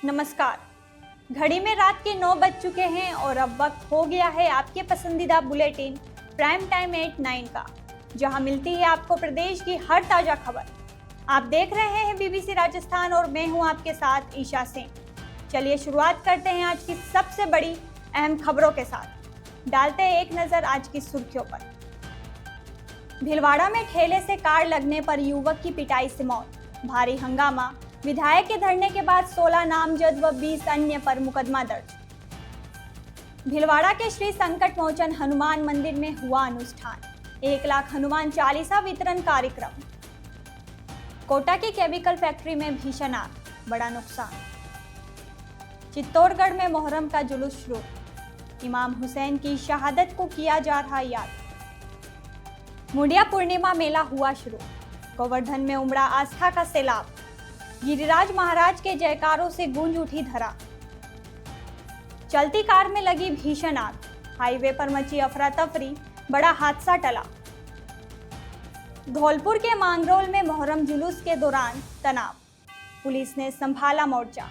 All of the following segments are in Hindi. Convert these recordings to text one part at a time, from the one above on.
नमस्कार। घड़ी में रात के 9 बज चुके हैं और अब वक्त हो गया है आपके पसंदीदा बुलेटिन प्राइम टाइम 8-9 का, जहां मिलती है आपको प्रदेश की हर ताजा खबर। आप देख रहे हैं बीबीसी राजस्थान और मैं हूं आपके साथ ईशा सिंह। चलिए शुरुआत करते हैं आज की सबसे बड़ी अहम खबरों के साथ। डालते हैं एक नजर आज की सुर्खियों पर। भीलवाड़ा में ठेले से कार लगने पर युवक की पिटाई से मौत, भारी हंगामा। विधायक के धरने के बाद 16 नामजद व 20 अन्य पर मुकदमा दर्ज। भीलवाड़ा के श्री संकट मोचन हनुमान मंदिर में हुआ अनुष्ठान, 1 लाख हनुमान चालीसा वितरण कार्यक्रम। कोटा की केमिकल फैक्ट्री में भीषण आग, बड़ा नुकसान। चित्तौड़गढ़ में मोहर्रम का जुलूस शुरू, इमाम हुसैन की शहादत को किया जा रहा याद। मुंडिया पूर्णिमा मेला हुआ शुरू, गोवर्धन में उमड़ा आस्था का सैलाब। गिरिराज महाराज के जयकारों से गूंज उठी धरा। चलती कार में लगी भीषण आग, हाईवे पर मची अफरा तफरी, बड़ा हादसा टला। धौलपुर के मांगरोल में मोहर्रम जुलूस के दौरान तनाव, पुलिस ने संभाला मोर्चा।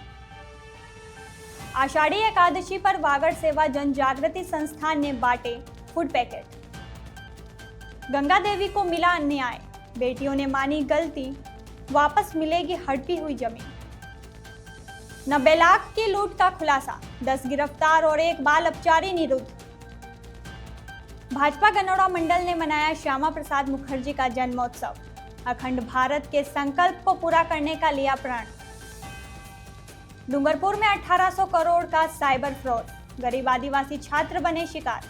आषाढ़ी एकादशी पर वागड़ सेवा जन जागृति संस्थान ने बांटे फूड पैकेट। गंगा देवी को मिला न्याय, बेटियों ने मानी गलती, वापस मिलेगी हड़पी हुई जमीन। 90 लाख की लूट का खुलासा, 10 गिरफ्तार और 1 बाल अपचारी निरुद्ध। भाजपा गनौड़ा मंडल ने मनाया श्यामा प्रसाद मुखर्जी का जन्मोत्सव, अखंड भारत के संकल्प को पूरा करने का लिया प्रण। डूंगरपुर में 1800 करोड़ का साइबर फ्रॉड, गरीब आदिवासी छात्र बने शिकार।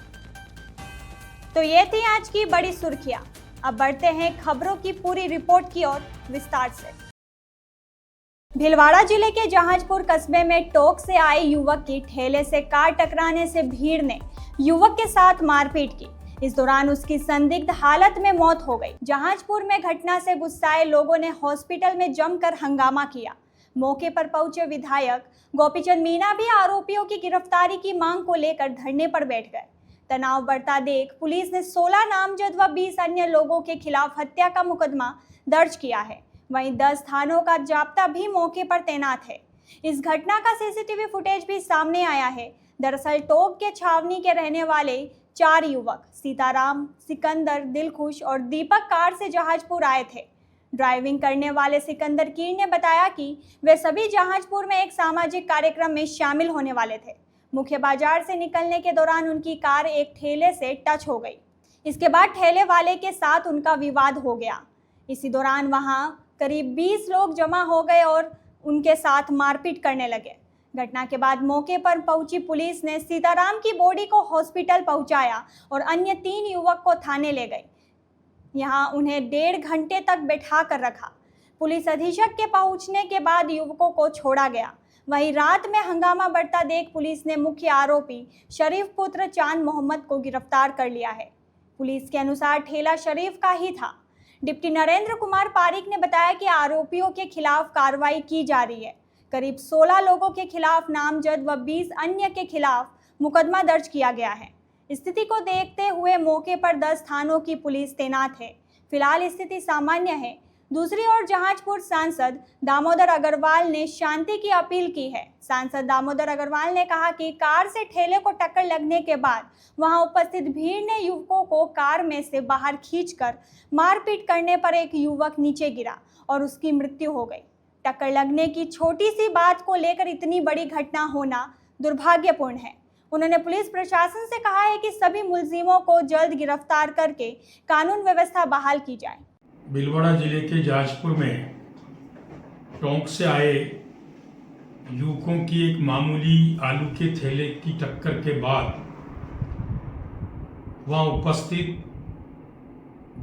तो ये थी आज की बड़ी सुर्खियां। अब बढ़ते हैं खबरों की पूरी रिपोर्ट की ओर विस्तार से। भीलवाड़ा जिले के जहाजपुर कस्बे में टोंक से आए युवक की ठेले से कार टकराने से भीड़ ने युवक के साथ मारपीट की। इस दौरान उसकी संदिग्ध हालत में मौत हो गई। जहाजपुर में घटना से गुस्साए लोगों ने हॉस्पिटल में जमकर हंगामा किया। मौके पर पहुंचे विधायक गोपीचंद मीणा भी आरोपियों की गिरफ्तारी की मांग को लेकर धरने पर बैठ गए। तनाव बढ़ता देख पुलिस ने 16 नामजद व 20 अन्य लोगों के खिलाफ हत्या का मुकदमा दर्ज किया है। वहीं 10 थानों का जाब्ता भी मौके पर तैनात है। इस घटना का सीसीटीवी फुटेज भी सामने आया है। दरअसल टोंक के छावनी के रहने वाले 4 युवक सीताराम, सिकंदर, दिलखुश और दीपक कार से जहाजपुर आए थे। ड्राइविंग करने वाले सिकंदर कीर ने बताया कि वे सभी जहाजपुर में एक सामाजिक कार्यक्रम में शामिल होने वाले थे। मुख्य बाजार से निकलने के दौरान उनकी कार एक ठेले से टच हो गई। इसके बाद ठेले वाले के साथ उनका विवाद हो गया। इसी दौरान वहां करीब 20 लोग जमा हो गए और उनके साथ मारपीट करने लगे। घटना के बाद मौके पर पहुंची पुलिस ने सीताराम की बॉडी को हॉस्पिटल पहुंचाया और अन्य 3 युवक को थाने ले गई। यहां उन्हें 1.5 घंटे तक बैठा कर रखा। पुलिस अधीक्षक के पहुंचने के बाद युवकों को छोड़ा गया। वहीं रात में हंगामा बढ़ता देख पुलिस ने मुख्य आरोपी शरीफ पुत्र चांद मोहम्मद को गिरफ्तार कर लिया है। पुलिस के अनुसार ठेला शरीफ का ही था। डिप्टी नरेंद्र कुमार पारिक ने बताया कि आरोपियों के खिलाफ कार्रवाई की जा रही है। करीब 16 लोगों के खिलाफ नामजद व 20 अन्य के खिलाफ मुकदमा दर्ज किया गया है। स्थिति को देखते हुए मौके पर 10 थानों की पुलिस तैनात है। फिलहाल स्थिति सामान्य है। दूसरी ओर जहाजपुर सांसद दामोदर अग्रवाल ने शांति की अपील की है। सांसद दामोदर अग्रवाल ने कहा कि कार से ठेले को टक्कर लगने के बाद वहां उपस्थित भीड़ ने युवकों को कार में से बाहर खींचकर मारपीट करने पर एक युवक नीचे गिरा और उसकी मृत्यु हो गई। टक्कर लगने की छोटी सी बात को लेकर इतनी बड़ी घटना होना दुर्भाग्यपूर्ण है। उन्होंने पुलिस प्रशासन से कहा है कि सभी मुलजिमों को जल्द गिरफ्तार करके कानून व्यवस्था बहाल की जाए। भीलवाड़ा जिले के जहाजपुर में टोंक से आए युवकों की एक मामूली आलू के थैले की टक्कर के बाद वहां उपस्थित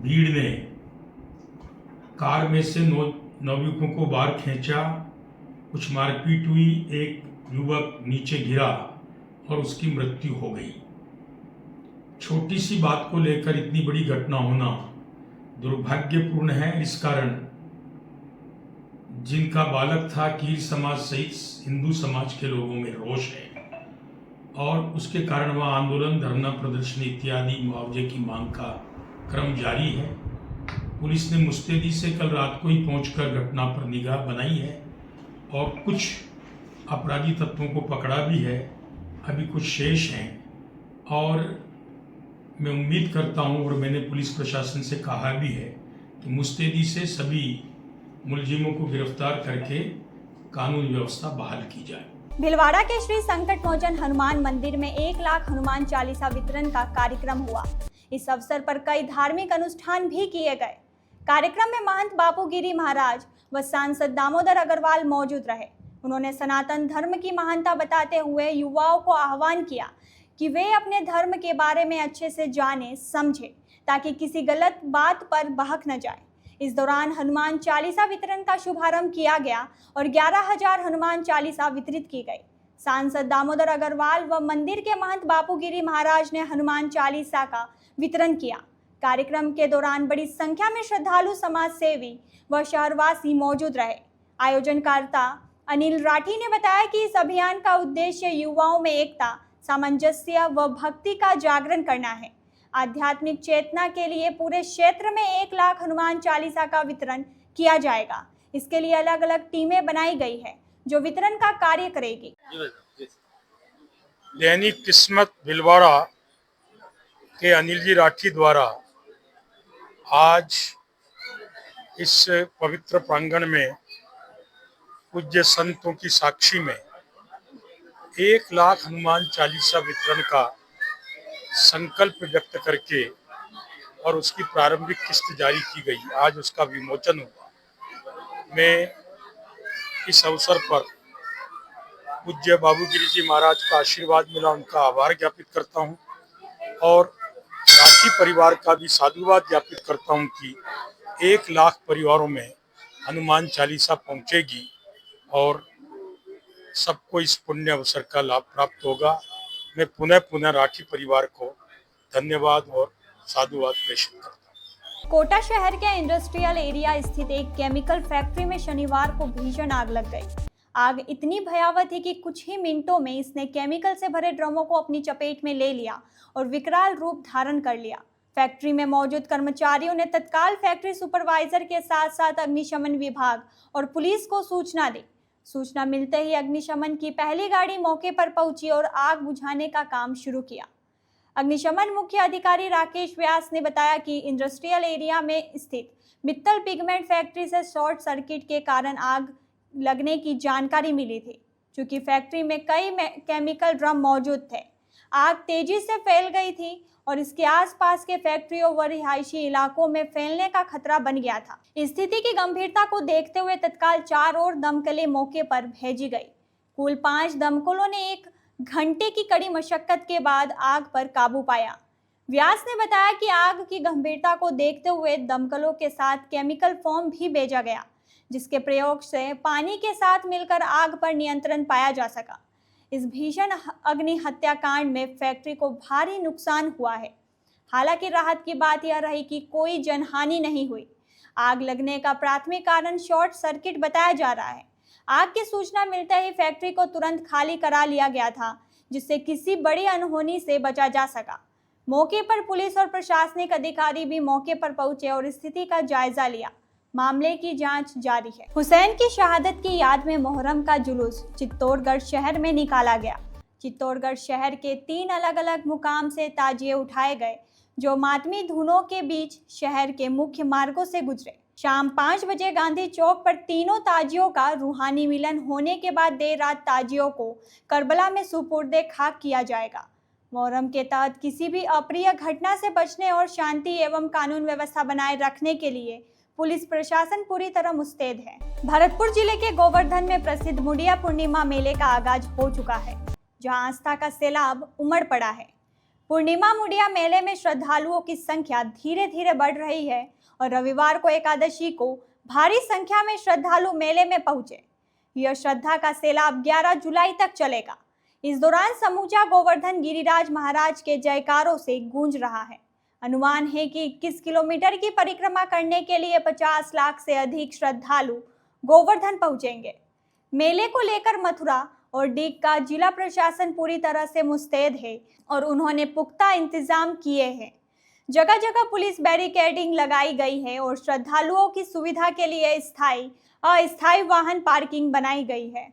भीड़ ने कार में से 9 युवकों को बाहर खींचा। कुछ मारपीट हुई, एक युवक नीचे गिरा और उसकी मृत्यु हो गई। छोटी सी बात को लेकर इतनी बड़ी घटना होना दुर्भाग्यपूर्ण है। इस कारण जिनका बालक था, कीर समाज सहित हिंदू समाज के लोगों में रोष है और उसके कारण वह आंदोलन, धरना प्रदर्शन इत्यादि मुआवजे की मांग का क्रम जारी है। पुलिस ने मुस्तैदी से कल रात को ही पहुंचकर घटना पर निगाह बनाई है और कुछ अपराधी तत्वों को पकड़ा भी है, अभी कुछ शेष हैं और मैं उम्मीद करता हूं और मैंने पुलिस प्रशासन से कहा भी है कि मुस्तैदी से सभी मुलजिमों को गिरफ्तार करके कानून व्यवस्था बहाल की जाए। भीलवाड़ा के श्री संकट मोचन हनुमान मंदिर में 1 लाख हनुमान चालीसा वितरण का कार्यक्रम हुआ। इस अवसर पर कई धार्मिक अनुष्ठान भी किए गए। कार्यक्रम में महंत बापूगिरी महाराज व सांसद दामोदर अग्रवाल मौजूद रहे। उन्होंने सनातन धर्म की महानता बताते हुए युवाओं को आह्वान किया कि वे अपने धर्म के बारे में अच्छे से जाने समझे ताकि किसी गलत बात पर बहक न जाए। इस दौरान हनुमान चालीसा वितरण का शुभारंभ किया गया और 11,000 हनुमान चालीसा वितरित की गई। सांसद दामोदर अग्रवाल व मंदिर के महंत बापूगिरी महाराज ने हनुमान चालीसा का वितरण किया। कार्यक्रम के दौरान बड़ी संख्या में श्रद्धालु, समाज सेवी व शहरवासी मौजूद रहे। आयोजनकर्ता अनिल राठी ने बताया कि इस अभियान का उद्देश्य युवाओं में एकता, सामंजस्य व भक्ति का जागरण करना है। आध्यात्मिक चेतना के लिए पूरे क्षेत्र में 1 लाख हनुमान चालीसा का वितरण किया जाएगा। इसके लिए अलग अलग टीमें बनाई गई है जो वितरण का कार्य करेगी। दैनिक किस्मत भीलवाड़ा के अनिल जी राठी द्वारा आज इस पवित्र प्रांगण में पूज्य संतों की साक्षी में 1 लाख हनुमान चालीसा वितरण का संकल्प व्यक्त करके और उसकी प्रारंभिक किस्त जारी की गई। आज उसका विमोचन हुआ। मैं इस अवसर पर पूज्य बाबूगिरी जी महाराज का आशीर्वाद मिला, उनका आभार ज्ञापित करता हूं और राठी परिवार का भी साधुवाद ज्ञापित करता हूं कि 1 लाख परिवारों में हनुमान चालीसा पहुंचेगी और सबको इस पुण्य अवसर का लाभ प्राप्त होगा। मैं पुनः राठी परिवार को धन्यवाद और साधुवाद प्रेषित करता हूँ। कोटा शहर के इंडस्ट्रियल एरिया स्थित एक केमिकल फैक्ट्री में शनिवार को भीषण आग लग गई। आग इतनी भयावह थी कि कुछ ही मिनटों में इसने केमिकल से भरे ड्रमों को अपनी चपेट में ले लिया और विकराल रूप धारण कर लिया। फैक्ट्री में मौजूद कर्मचारियों ने तत्काल फैक्ट्री सुपरवाइजर के साथ साथ अग्निशमन विभाग और पुलिस को सूचना दी। सूचना मिलते ही अग्निशमन की पहली गाड़ी मौके पर पहुंची और आग बुझाने का काम शुरू किया। अग्निशमन मुख्य अधिकारी राकेश व्यास ने बताया कि इंडस्ट्रियल एरिया में स्थित मित्तल पिगमेंट फैक्ट्री से शॉर्ट सर्किट के कारण आग लगने की जानकारी मिली थी। चूंकि फैक्ट्री में कई केमिकल ड्रम मौजूद थे, आग तेजी से फैल गई थी और इसके आसपास के फैक्ट्रियों व रिहायशी इलाकों में फैलने का खतरा बन गया था। स्थिति की गंभीरता को देखते हुए तत्काल 4 और दमकलें मौके पर भेजी गई। कुल 5 दमकलों ने 1 घंटे की कड़ी मशक्कत के बाद आग पर काबू पाया। व्यास ने बताया कि आग की गंभीरता को देखते हुए दमकलों के साथ केमिकल फोम भी भेजा गया, जिसके प्रयोग से पानी के साथ मिलकर आग पर नियंत्रण पाया जा सका। इस भीषण अग्नि हत्याकांड में फैक्ट्री को भारी नुकसान हुआ है। हालांकि राहत की बात यह रही कि कोई जनहानि नहीं हुई। आग लगने का प्राथमिक कारण शॉर्ट सर्किट बताया जा रहा है। आग की सूचना मिलते ही फैक्ट्री को तुरंत खाली करा लिया गया था, जिससे किसी बड़ी अनहोनी से बचा जा सका। मौके पर पुलिस और प्रशासनिक अधिकारी भी मौके पर पहुंचे और स्थिति का जायजा लिया। मामले की जांच जारी है। हुसैन की शहादत की याद में मोहर्रम का जुलूस चित्तौड़गढ़ शहर में निकाला गया। चित्तौड़गढ़ शहर के 3 अलग अलग मुकाम से ताजिए उठाए गए, जो मातमी धुनों के बीच शहर के मुख्य मार्गों से गुजरे। शाम 5 बजे गांधी चौक पर तीनों ताजियों का रूहानी मिलन होने के बाद देर रात ताजियों को करबला में सुपुर्दे खाक किया जाएगा। मोहर्रम के तहत किसी भी अप्रिय घटना से बचने और शांति एवं कानून व्यवस्था बनाए रखने के लिए पुलिस प्रशासन पूरी तरह मुस्तैद है। भरतपुर जिले के गोवर्धन में प्रसिद्ध मुड़िया पूर्णिमा मेले का आगाज हो चुका है, जहां आस्था का सैलाब उमड़ पड़ा है। पूर्णिमा मुड़िया मेले में श्रद्धालुओं की संख्या धीरे धीरे बढ़ रही है और रविवार को एकादशी को भारी संख्या में श्रद्धालु मेले में पहुंचे। यह श्रद्धा का सैलाब 11 जुलाई तक चलेगा। इस दौरान समूचा गोवर्धन गिरिराज महाराज के जयकारों से गूंज रहा है। अनुमान है कि 21 किलोमीटर की परिक्रमा करने के लिए 50 लाख से अधिक श्रद्धालु गोवर्धन पहुंचेंगे। मेले को लेकर मथुरा और डीग का जिला प्रशासन पूरी तरह से मुस्तैद है और उन्होंने पुख्ता इंतजाम किए हैं। जगह जगह पुलिस बैरिकेडिंग लगाई गई है और श्रद्धालुओं की सुविधा के लिए स्थायी अस्थायी वाहन पार्किंग बनाई गई है।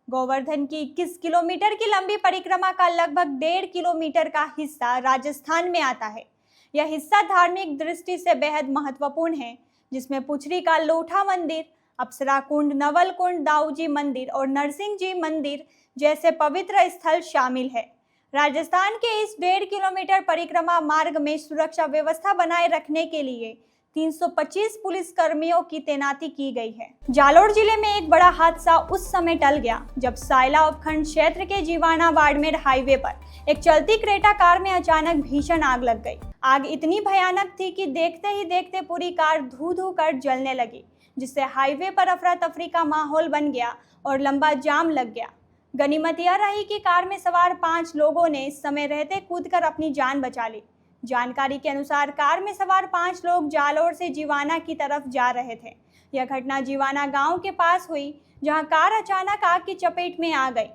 गोवर्धन की 21 किलोमीटर की लंबी परिक्रमा का लगभग 1.5 किलोमीटर का हिस्सा राजस्थान में आता है। यह हिस्सा धार्मिक दृष्टि से बेहद महत्वपूर्ण है, जिसमें पुछरी का लोठा मंदिर, अप्सरा कुंड, नवल कुंड, दाऊजी मंदिर और नरसिंह जी मंदिर जैसे पवित्र स्थल शामिल है। राजस्थान के इस 1.5 किलोमीटर परिक्रमा मार्ग में सुरक्षा व्यवस्था बनाए रखने के लिए 325 पुलिस कर्मियों की तैनाती की गई है। जालोर जिले में एक बड़ा हादसा उस समय टल गया जब सायला उपखंड क्षेत्र के जीवाना बाड़मेर हाईवे पर एक चलती क्रेटा कार में अचानक भीषण आग लग गई। आग इतनी भयानक थी कि देखते ही देखते पूरी कार धू धू कर जलने लगी, जिससे हाईवे पर अफरा तफरी का माहौल बन गया और लंबा जाम लग गया। गनीमत यह रही कि कार में सवार 5 लोगों ने समय रहते कूदकर अपनी जान बचा ली। जानकारी के अनुसार कार में सवार 5 लोग जालोर से जीवाना की तरफ जा रहे थे। यह घटना जीवाना गांव के पास हुई, जहां कार अचानक आग की चपेट में आ गई।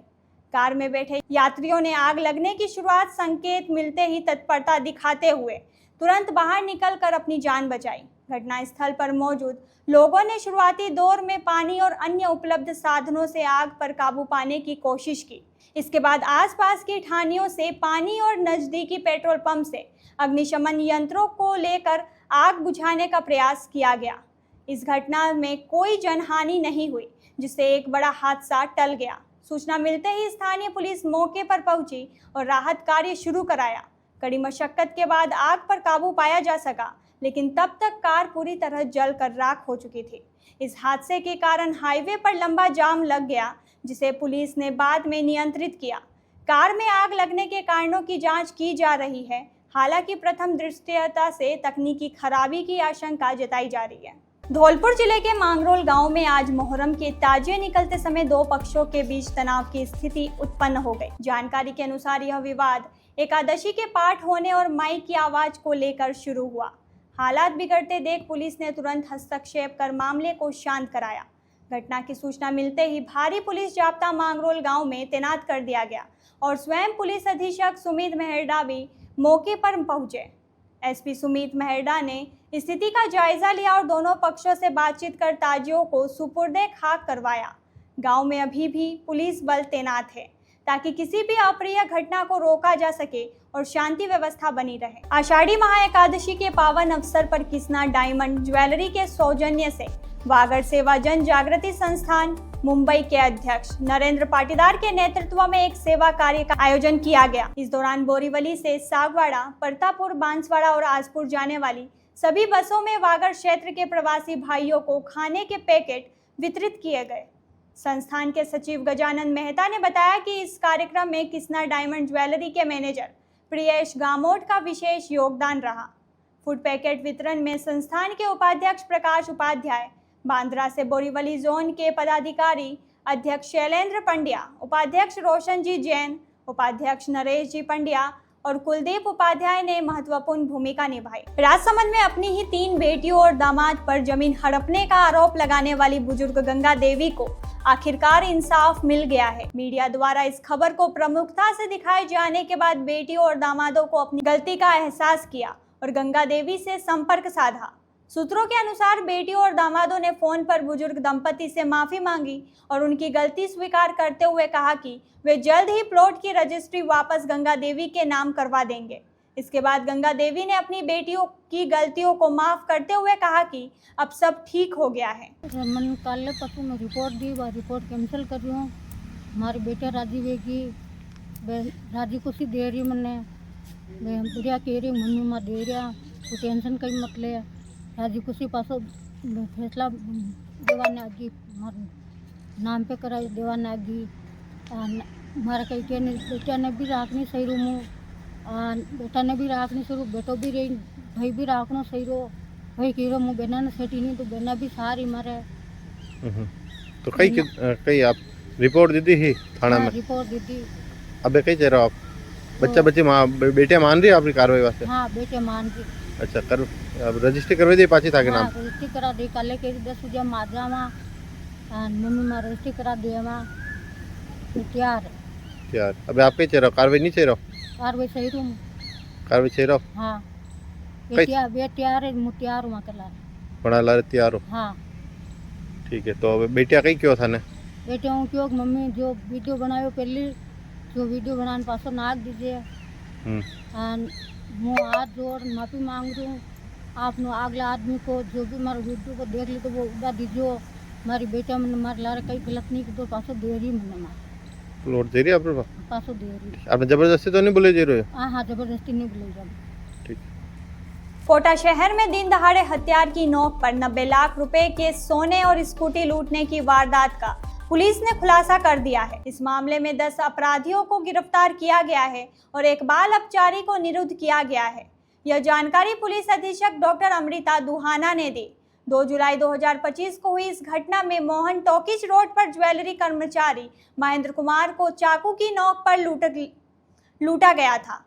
कार में बैठे यात्रियों ने आग लगने की शुरुआत संकेत मिलते ही तत्परता दिखाते हुए तुरंत बाहर निकलकर अपनी जान बचाई। घटनास्थल पर मौजूद लोगों ने शुरुआती दौर में पानी और अन्य उपलब्ध साधनों से आग पर काबू पाने की कोशिश की। इसके बाद आसपास की ठानियों से पानी और नजदीकी पेट्रोल पंप से अग्निशमन यंत्रों को लेकर आग बुझाने का प्रयास किया गया। इस घटना में कोई जनहानि नहीं हुई, जिससे एक बड़ा हादसा टल गया। सूचना मिलते ही स्थानीय पुलिस मौके पर पहुंची और राहत कार्य शुरू कराया। कड़ी मशक्कत के बाद आग पर काबू पाया जा सका, लेकिन तब तक कार पूरी तरह जलकर राख हो चुकी थी। इस हादसे के कारण हाईवे पर लंबा जाम लग गया, जिसे पुलिस ने बाद में नियंत्रित किया। कार में आग लगने के कारणों की जांच की जा रही है। हालांकि प्रथम दृष्टया से तकनीकी खराबी की आशंका जताई जा रही है। धौलपुर जिले के मांगरोल गांव में आज मोहर्रम के ताजिए निकलते समय 2 पक्षों के बीच तनाव की स्थिति उत्पन्न हो गई। जानकारी के अनुसार यह विवाद एकादशी के पाठ होने और माइक की आवाज को लेकर शुरू हुआ। हालात बिगड़ते देख पुलिस ने तुरंत हस्तक्षेप कर मामले को शांत कराया। घटना की सूचना मिलते ही भारी पुलिस जाब्ता मांगरोल गांव में तैनात कर दिया गया और स्वयं पुलिस अधीक्षक सुमित मेहरडा भी मौके पर पहुंचे। एसपी सुमित मेहरडा ने स्थिति का जायजा लिया और दोनों पक्षों से बातचीत कर ताजियों को सुपुर्दे खाक करवाया। गांव में अभी भी पुलिस बल तैनात है ताकि किसी भी अप्रिय घटना को रोका जा सके और शांति व्यवस्था बनी रहे। आषाढ़ी महा एकादशी के पावन अवसर पर किसना डायमंड ज्वेलरी के सौजन्य से वागड़ सेवा जन जागृति संस्थान मुंबई के अध्यक्ष नरेंद्र पाटीदार के नेतृत्व में एक सेवा कार्य का आयोजन किया गया। इस दौरान बोरीवली से सागवाड़ा, परतापुर, बांसवाड़ा और आजपुर जाने वाली सभी बसों में वागड़ क्षेत्र के प्रवासी भाइयों को खाने के पैकेट वितरित किए गए। संस्थान के सचिव गजानन मेहता ने बताया कि इस कार्यक्रम में किसना डायमंड ज्वेलरी के मैनेजर प्रियेश गामोट का विशेष योगदान रहा। फूड पैकेट वितरण में संस्थान के उपाध्यक्ष प्रकाश उपाध्याय, बांद्रा से बोरीवली जोन के पदाधिकारी अध्यक्ष शैलेंद्र पंड्या, उपाध्यक्ष रोशन जी जैन, उपाध्यक्ष नरेश जी पंड्या और कुलदीप उपाध्याय ने महत्वपूर्ण भूमिका निभाई। राजसमंद में अपनी ही 3 बेटियों और दामाद पर जमीन हड़पने का आरोप लगाने वाली बुजुर्ग गंगा देवी को आखिरकार इंसाफ मिल गया है। मीडिया द्वारा इस खबर को प्रमुखता से दिखाए जाने के बाद बेटियों और दामादों को अपनी गलती का एहसास किया और गंगा देवी से संपर्क साधा। सूत्रों के अनुसार बेटियों और दामादों ने फोन पर बुजुर्ग दंपति से माफी मांगी और उनकी गलती स्वीकार करते हुए कहा कि वे जल्द ही प्लॉट की रजिस्ट्री वापस गंगा देवी के नाम करवा देंगे। इसके बाद गंगा देवी ने अपनी बेटियों की गलतियों को माफ करते हुए कहा कि अब सब ठीक हो गया है। मैंने कल परसों में रिपोर्ट दी, वह रिपोर्ट कैंसिल कर रही हूँ। हमारे बेटे राजी वेगी राजी खुशी दे रही मैंने बुढ़िया कह रही मम्मी माँ दे रहा तो टेंशन कहीं मत ले। राजी खुशी पासो फैसला देवाने आगी नाम पे करा देवाने आगी हमारा कहीं बेटा ने भी राखनी सही रूम बेटा ने भी राखनी सही बेटो भी रही भाई भी राखना सही रो भाई कह रहा हूँ बहना ने सेठी नहीं तो बहना भी सारी मारे। तो कई आप रिपोर्ट दी थी थाना में? रिपोर्ट दी थी। अबे कहीं चल रहे हो आप? बच्चा बच्चे बेटे मान रही है आपकी कार्रवाई वास्ते? हाँ बेटे मान रही। अच्छा कर अब रजिस्ट्री करवा दी पाची था के नाम? रजिस्ट्री करा दी कल के 10 बजे माजरा में मम्मी माँ रजिस्ट्री करा दिया माँ तैयार। अब आप कहीं चल रहे हो? कार्रवाई नहीं चल रहा? कार्रवाई सही रूम कार्रवाई चल रहा? हाँ तैयार है मुतियार वहाँ कला बड़ा ला तैयार हो? हाँ ठीक है। तो बेटिया कहीं क्यों था ने? कहते हूँ क्यों मम्मी जो वीडियो बनायो पहले जो वीडियो बनाने पासो नाक दीजिए मैं हाथ जोड़ माफ़ी मांग रही हूँ आप नो अगला आदमी को जो भी हमारे वीडियो को देख ली तो वो उड़ा दीजिए हमारी बेटा मैंने मारे लारे कई गलत नहीं तो पासो दे रही मैंने मार प्लॉट दे रही है आपके पास? पासो दे रही आपने जबरदस्ती तो नहीं बोले दे रहे हो? हाँ जबरदस्ती नहीं बोले जाए। ठीक। कोटा शहर में दिन दहाड़े हथियार की नोक पर 90 लाख रुपए के सोने और स्कूटी लूटने की वारदात का पुलिस ने खुलासा कर दिया है। इस मामले में 10 अपराधियों को गिरफ्तार किया गया है और एक बाल अपचारी को निरुद्ध किया गया है। यह जानकारी पुलिस अधीक्षक डॉक्टर अमृता दुहाना ने दी। 2 जुलाई 2025 को हुई इस घटना में मोहन टॉकीज रोड पर ज्वेलरी कर्मचारी महेंद्र कुमार को चाकू की नोक पर लूटा गया था।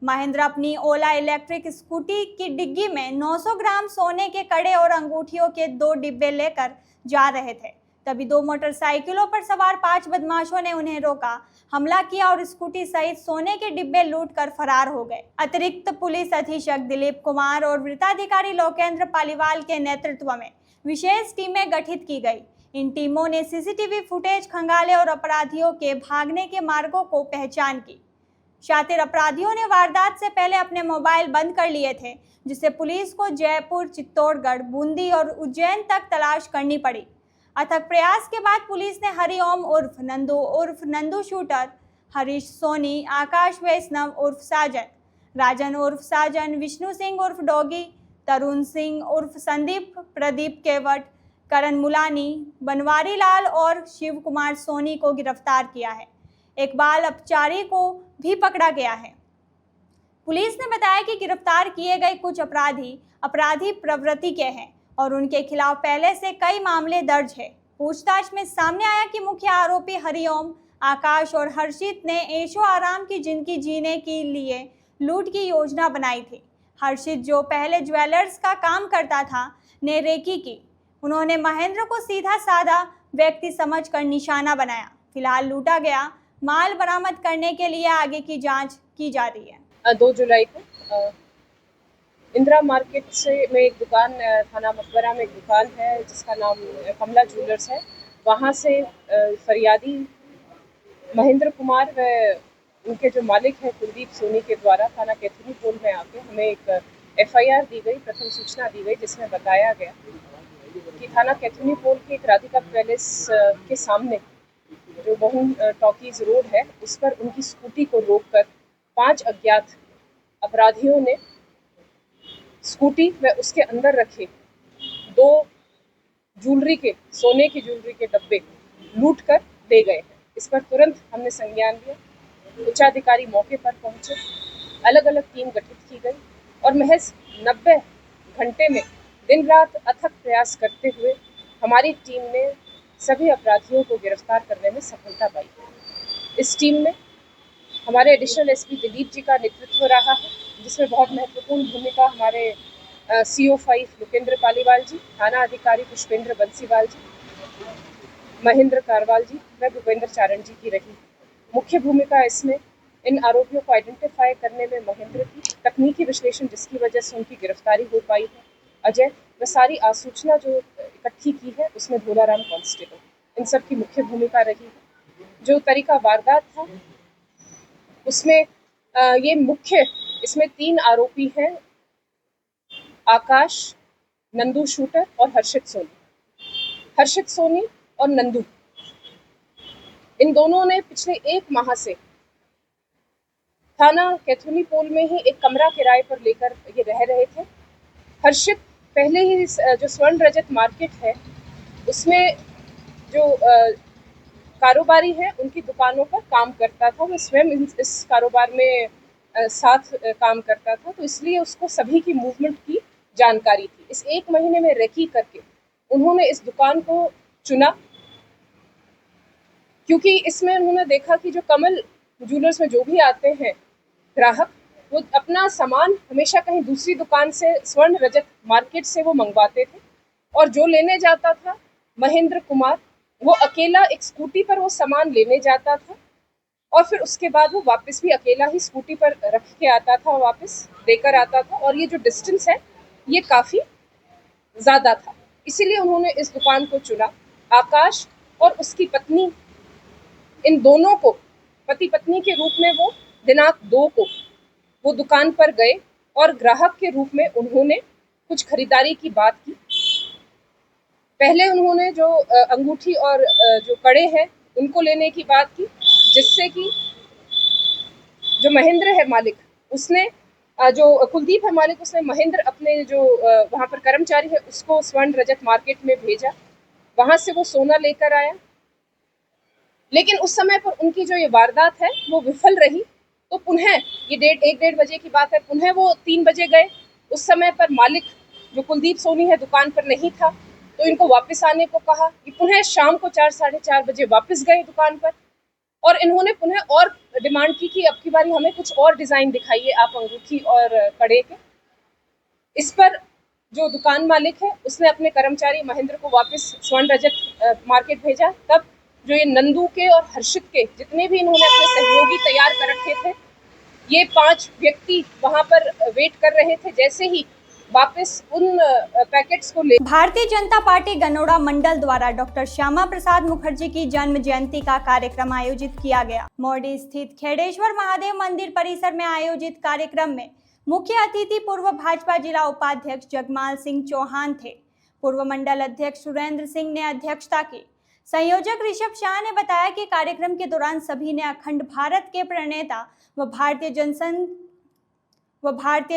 महेंद्र अपनी ओला इलेक्ट्रिक स्कूटी की डिग्गी में 900 ग्राम सोने के कड़े और अंगूठियों के 2 डिब्बे लेकर जा रहे थे। तभी 2 मोटरसाइकिलों पर सवार 5 बदमाशों ने उन्हें रोका, हमला किया और स्कूटी सहित सोने के डिब्बे लूटकर फरार हो गए। अतिरिक्त पुलिस अधीक्षक दिलीप कुमार और वृत्ताधिकारी लोकेंद्र पालीवाल के नेतृत्व में विशेष टीमें गठित की गई। इन टीमों ने सीसीटीवी फुटेज खंगाले और अपराधियों के भागने के मार्गों को पहचान की। शातिर अपराधियों ने वारदात से पहले अपने मोबाइल बंद कर लिए थे, जिससे पुलिस को जयपुर, चित्तौड़गढ़, बूंदी और उज्जैन तक तलाश करनी पड़ी। अथक प्रयास के बाद पुलिस ने हरिओम उर्फ नंदू शूटर, हरीश सोनी, आकाश वैष्णव उर्फ साजन, राजन उर्फ साजन, विष्णु सिंह उर्फ डॉगी, तरुण सिंह उर्फ संदीप, प्रदीप केवट, करण मुलानी, बनवारी लाल और शिव कुमार सोनी को गिरफ्तार किया है। एक बाल अपचारी को भी पकड़ा गया है। पुलिस ने बताया कि गिरफ्तार किए गए कुछ अपराधी प्रवृत्ति के हैं और उनके खिलाफ पहले से कई मामले दर्ज है। पूछताछ में सामने आया कि मुख्य आरोपी हरिओम, आकाश और हर्षित ने ऐशो आराम की जिंदगी जीने के लिए लूट की योजना बनाई थी। हर्षित, जो पहले ज्वेलर्स का काम करता था, ने रेकी की। उन्होंने महेंद्र को सीधा साधा व्यक्ति समझकर निशाना बनाया। फिलहाल लूटा गया माल बरामद करने के लिए आगे की जांच की जा रही है। 2 जुलाई को इंदिरा मार्केट में एक दुकान, थाना मकबरा में एक दुकान है जिसका नाम कमला ज्वेलर्स है। वहाँ से फरियादी महेंद्र कुमार व उनके जो मालिक हैं कुलदीप सोनी के द्वारा थाना कैथुनी पोल में आके हमें एक FIR दी गई, प्रथम सूचना दी गई, जिसमें बताया गया कि थाना कैथुनी पोल के एक राधिका पैलेस के सामने जो मोहन टॉकीज रोड है उस पर उनकी स्कूटी को रोककर 5 अज्ञात अपराधियों ने स्कूटी व उसके अंदर रखे 2 सोने की ज्वेलरी के डब्बे लूट कर ले गए हैं। इस पर तुरंत हमने संज्ञान लिया। उच्चाधिकारी मौके पर पहुंचे, अलग अलग टीम गठित की गई और महज 90 घंटे में दिन रात अथक प्रयास करते हुए हमारी टीम ने सभी अपराधियों को गिरफ्तार करने में सफलता पाई। इस टीम में हमारे एडिशनल SP दिलीप जी का नेतृत्व रहा है, जिसमें बहुत महत्वपूर्ण भूमिका हमारे CO5 लोकेंद्र पालीवाल जी, थाना अधिकारी पुष्पेंद्र बंसीवाल जी, महेंद्र कारवाल जी व भूपेंद्र चारण जी की रही। मुख्य भूमिका इसमें इन आरोपियों को आइडेंटिफाई करने में महेंद्र की, तकनीकी विश्लेषण जिसकी वजह से उनकी गिरफ्तारी हो पाई है अजय, व सारी आसूचना जो इकट्ठी की है उसमें भोलाराम कांस्टेबल, इन सब की मुख्य भूमिका रही है। जो तरीका वारदात था उसमें इसमें 3 आरोपी हैं, आकाश, नंदू शूटर और हर्षित सोनी और नंदू। इन दोनों ने पिछले 1 माह से थाना कैथुनी पोल में ही एक कमरा किराए पर लेकर ये रह रहे थे। हर्षित पहले ही जो स्वर्ण रजत मार्केट है उसमें जो कारोबारी है उनकी दुकानों पर काम करता था। वो स्वयं इस कारोबार में साथ काम करता था, तो इसलिए उसको सभी की मूवमेंट की जानकारी थी। इस 1 महीने में रेकी करके उन्होंने इस दुकान को चुना, क्योंकि इसमें उन्होंने देखा कि जो कमल ज्वेलर्स में जो भी आते हैं ग्राहक, वो अपना सामान हमेशा कहीं दूसरी दुकान से, स्वर्ण रजत मार्केट से वो मंगवाते थे, और जो लेने जाता था महेंद्र कुमार, वो अकेला एक स्कूटी पर वो सामान लेने जाता था और फिर उसके बाद वो वापस भी अकेला ही स्कूटी पर रख के आता था, वापस देकर आता था। और ये जो डिस्टेंस है ये काफ़ी ज़्यादा था, इसीलिए उन्होंने इस दुकान को चुना। आकाश और उसकी पत्नी, इन दोनों को पति पत्नी के रूप में वो दिनांक 2 को वो दुकान पर गए और ग्राहक के रूप में उन्होंने कुछ खरीदारी की बात की। पहले उन्होंने जो अंगूठी और जो कड़े हैं उनको लेने की बात की, जिससे कि जो महेंद्र है मालिक, उसने जो कुलदीप है मालिक, उसने महेंद्र अपने जो वहाँ पर कर्मचारी है उसको स्वर्ण रजत मार्केट में भेजा, वहाँ से वो सोना लेकर आया। लेकिन उस समय पर उनकी जो ये वारदात है वो विफल रही, तो पुनः ये 1:30 बजे की बात है, पुनः वो 3 बजे गए। उस समय पर मालिक जो कुलदीप सोनी है दुकान पर नहीं था, तो इनको वापस आने को कहा। ये पुनः शाम को 4 साढ़े 4 बजे वापस गए दुकान पर और इन्होंने पुनः और डिमांड की कि अब की बारी हमें कुछ और डिज़ाइन दिखाइए आप अंगूठी और कड़े के। इस पर जो दुकान मालिक है उसने अपने कर्मचारी महेंद्र को वापस स्वर्ण रजत मार्केट भेजा। तब जो ये नंदू के और हर्षित के जितने भी इन्होंने अपने सहयोगी तैयार कर रखे थे, ये 5 व्यक्ति वहां पर वेट कर रहे थे। जैसे ही वापस उन पैकेट्स को ले भारतीय जनता पार्टी गनौड़ा मंडल द्वारा डॉक्टर श्यामा प्रसाद मुखर्जी की जन्म जयंती का कार्यक्रम आयोजित किया गया। मौड़ी स्थित खेड़ेश्वर महादेव मंदिर परिसर में आयोजित कार्यक्रम में मुख्य अतिथि पूर्व भाजपा जिला उपाध्यक्ष जगमाल सिंह चौहान थे। पूर्व मंडल अध्यक्ष सुरेंद्र सिंह ने अध्यक्षता की। संयोजक ऋषभ शाह ने बताया कि कार्यक्रम के दौरान सभी ने अखंड भारत के प्रणेता व भारतीय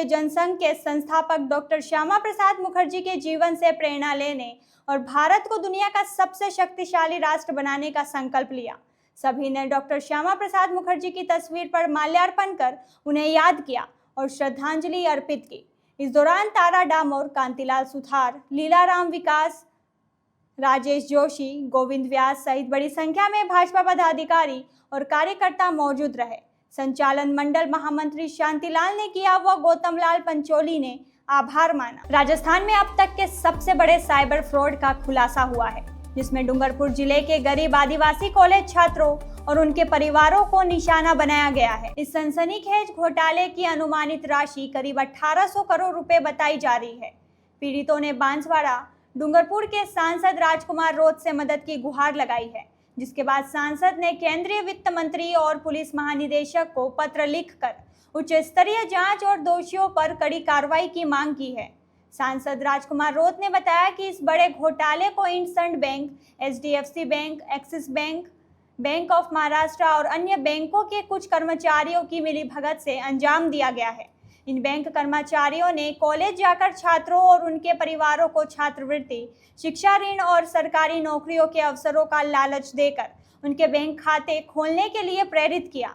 जनसंघ के संस्थापक डॉक्टर श्यामा प्रसाद मुखर्जी के जीवन से प्रेरणा लेने और भारत को दुनिया का सबसे शक्तिशाली राष्ट्र बनाने का संकल्प लिया। सभी ने डॉक्टर श्यामा प्रसाद मुखर्जी की तस्वीर पर माल्यार्पण कर उन्हें याद किया और श्रद्धांजलि अर्पित की। इस दौरान तारा डामोर, कांतिलाल सुथार, लीलाराम विकास, राजेश जोशी, गोविंद व्यास सहित बड़ी संख्या में भाजपा पदाधिकारी और कार्यकर्ता मौजूद रहे। संचालन मंडल महामंत्री शांतिलाल ने किया व गौतमलाल पंचोली ने आभार माना। राजस्थान में अब तक के सबसे बड़े साइबर फ्रॉड का खुलासा हुआ है, जिसमें डूंगरपुर जिले के गरीब आदिवासी कॉलेज छात्रों और उनके परिवारों को निशाना बनाया गया है। इस सनसनीखेज घोटाले की अनुमानित राशि करीब 1800 करोड़ रुपए बताई जा रही है। पीड़ितों ने बांसवाड़ा डूंगरपुर के सांसद राजकुमार रोत से मदद की गुहार लगाई है, जिसके बाद सांसद ने केंद्रीय वित्त मंत्री और पुलिस महानिदेशक को पत्र लिखकर उच्च स्तरीय जांच और दोषियों पर कड़ी कार्रवाई की मांग की है। सांसद राजकुमार रोत ने बताया कि इस बड़े घोटाले को IndusInd bank, HDFC bank, axis bank, bank of Maharashtra और अन्य बैंकों के कुछ कर्मचारियों की मिलीभगत से अंजाम दिया गया है। इन बैंक कर्मचारियों ने कॉलेज जाकर छात्रों और उनके परिवारों को छात्रवृत्ति, शिक्षा ऋण और सरकारी नौकरियों के अवसरों का लालच देकर उनके बैंक खाते खोलने के लिए प्रेरित किया।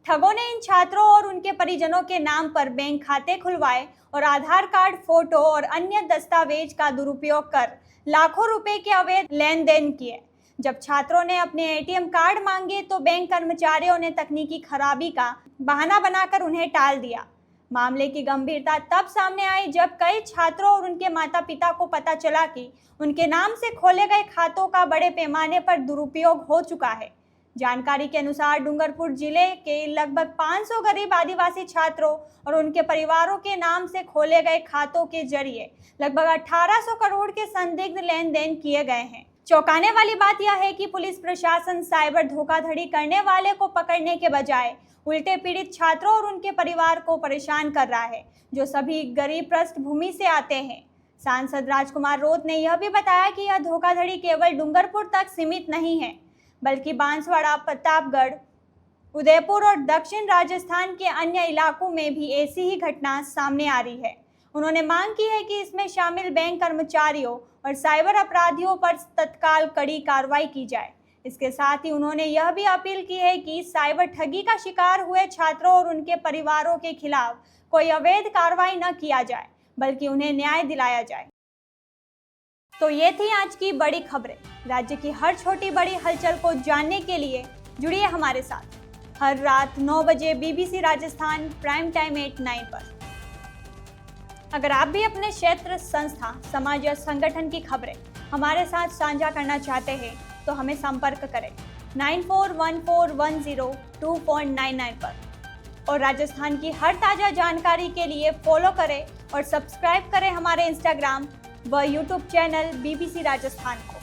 ठगों ने इन छात्रों और उनके परिजनों के नाम पर बैंक खाते खुलवाए और आधार कार्ड, फोटो और अन्य दस्तावेज का दुरुपयोग कर लाखों रुपए के अवैध लेन देन किए। जब छात्रों ने अपने ATM कार्ड मांगे तो बैंक कर्मचारियों ने तकनीकी खराबी का बहाना बनाकर उन्हें टाल दिया। मामले की गंभीरता तब सामने आई जब कई छात्रों और उनके माता पिता को पता चला कि उनके नाम से खोले गए खातों का बड़े पैमाने पर दुरुपयोग हो चुका है। जानकारी के अनुसार डूंगरपुर जिले के लगभग 500 गरीब आदिवासी छात्रों और उनके परिवारों के नाम से खोले गए खातों के जरिए लगभग 1800 करोड़ के संदिग्ध लेन देन किए गए हैं। चौंकाने वाली बात यह है कि पुलिस प्रशासन साइबर धोखाधड़ी करने वाले को पकड़ने के बजाय उल्टे पीड़ित छात्रों और उनके परिवार को परेशान कर रहा है, जो सभी गरीब पृष्ठभूमि से आते हैं। सांसद राजकुमार रोत ने यह भी बताया कि यह धोखाधड़ी केवल डूंगरपुर तक सीमित नहीं है, बल्कि बांसवाड़ा, प्रतापगढ़, उदयपुर और दक्षिण राजस्थान के अन्य इलाकों में भी ऐसी ही घटना सामने आ रही है। उन्होंने मांग की है कि इसमें शामिल बैंक कर्मचारियों और साइबर अपराधियों पर तत्काल कड़ी कार्रवाई की जाए। इसके साथ ही उन्होंने यह भी अपील की है कि साइबर ठगी का शिकार हुए छात्रों और उनके परिवारों के खिलाफ कोई अवैध कार्रवाई न किया जाए, बल्कि उन्हें न्याय दिलाया जाए। तो ये थी आज की बड़ी खबरें। राज्य की हर छोटी बड़ी हलचल को जानने के लिए जुड़िए हमारे साथ हर रात 9 बजे BBC राजस्थान प्राइम टाइम 8-9 पर। अगर आप भी अपने क्षेत्र, संस्था, समाज या संगठन की खबरें हमारे साथ साझा करना चाहते हैं तो हमें संपर्क करें 9414102499 पर और राजस्थान की हर ताज़ा जानकारी के लिए फॉलो करें और सब्सक्राइब करें हमारे Instagram व YouTube चैनल BBC राजस्थान को।